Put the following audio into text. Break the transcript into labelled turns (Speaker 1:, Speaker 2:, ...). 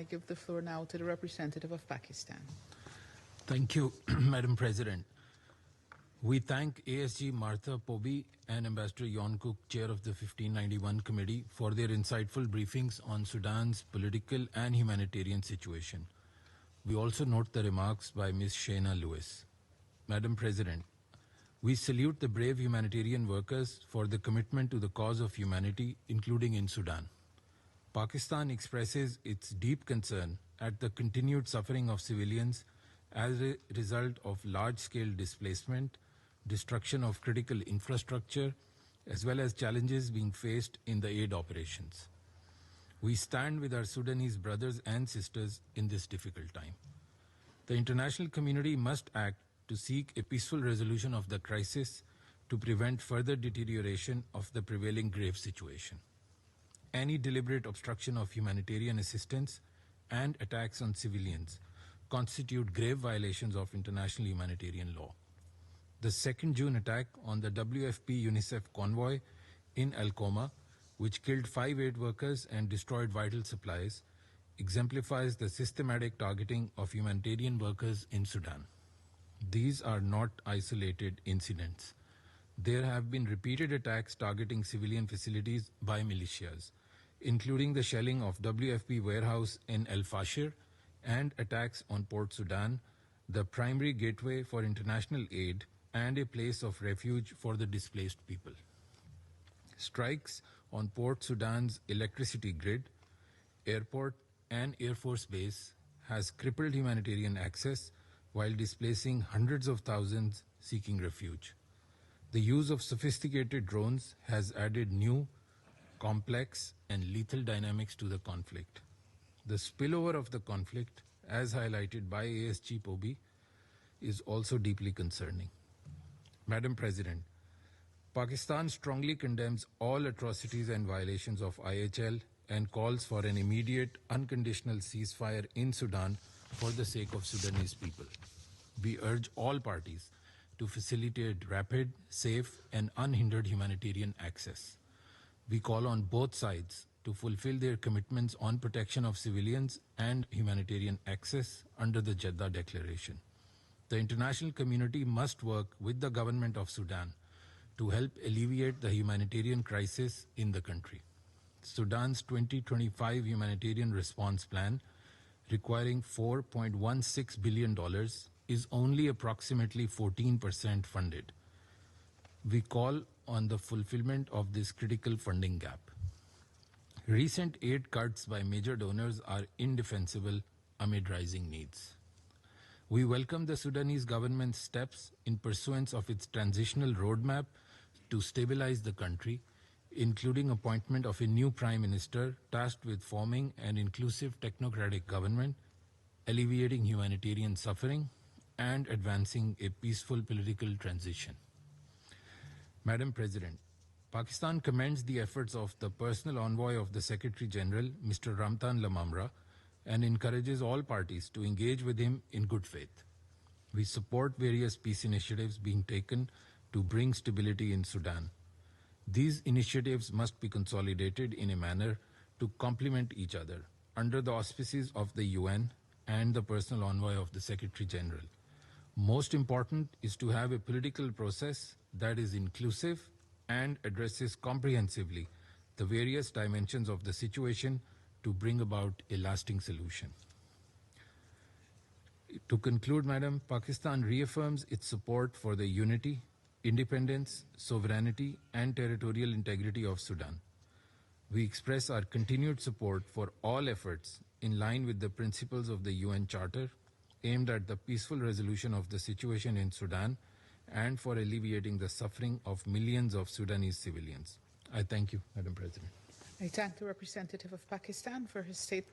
Speaker 1: I give the floor now to the representative of Pakistan.
Speaker 2: Thank you, Madam President. We thank ASG Martha Pobi and Ambassador Yon Cook, Chair of the 1591 Committee, for their insightful briefings on Sudan's political and humanitarian situation. We also note the remarks by Ms. Shayna Lewis. Madam President, we salute the brave humanitarian workers for the commitment to the cause of humanity, including in Sudan. Pakistan expresses its deep concern at the continued suffering of civilians as a result of large-scale displacement, destruction of critical infrastructure, as well as challenges being faced in the aid operations. We stand with our Sudanese brothers and sisters in this difficult time. The international community must act to seek a peaceful resolution of the crisis to prevent further deterioration of the prevailing grave situation. Any deliberate obstruction of humanitarian assistance and attacks on civilians constitute grave violations of international humanitarian law. The 2nd June attack on the WFP UNICEF convoy in Al Qoma, which killed 5 aid workers and destroyed vital supplies, exemplifies the systematic targeting of humanitarian workers in Sudan. These are not isolated incidents. There have been repeated attacks targeting civilian facilities by militias, including the shelling of WFP warehouse in El Fasher and attacks on Port Sudan, the primary gateway for international aid and a place of refuge for the displaced people. Strikes on Port Sudan's electricity grid, airport and Air Force base has crippled humanitarian access while displacing hundreds of thousands seeking refuge. The use of sophisticated drones has added new, complex and lethal dynamics to the conflict. The spillover of the conflict, as highlighted by ASG Pobi, is also deeply concerning. Madam President, Pakistan strongly condemns all atrocities and violations of IHL and calls for an immediate, unconditional ceasefire in Sudan for the sake of Sudanese people. We urge all parties to facilitate rapid, safe, and unhindered humanitarian access. We call on both sides to fulfill their commitments on protection of civilians and humanitarian access under the Jeddah Declaration. The international community must work with the government of Sudan to help alleviate the humanitarian crisis in the country. Sudan's 2025 humanitarian response plan, requiring $4.16 billion, is only approximately 14% funded. We call on the fulfillment of this critical funding gap. Recent aid cuts by major donors are indefensible amid rising needs. We welcome the Sudanese government's steps in pursuance of its transitional roadmap to stabilize the country, including appointment of a new prime minister tasked with forming an inclusive technocratic government, alleviating humanitarian suffering, and advancing a peaceful political transition. Madam President, Pakistan commends the efforts of the personal envoy of the Secretary General, Mr. Ramtan Lamamra, and encourages all parties to engage with him in good faith. We support various peace initiatives being taken to bring stability in Sudan. These initiatives must be consolidated in a manner to complement each other under the auspices of the UN and the personal envoy of the Secretary General. Most important is to have a political process that is inclusive and addresses comprehensively the various dimensions of the situation to bring about a lasting solution. To conclude, Madam, Pakistan reaffirms its support for the unity, independence, sovereignty, and territorial integrity of Sudan. We express our continued support for all efforts in line with the principles of the UN Charter aimed at the peaceful resolution of the situation in Sudan and for alleviating the suffering of millions of Sudanese civilians. I thank you, Madam President.
Speaker 1: I thank the representative of Pakistan for his statement.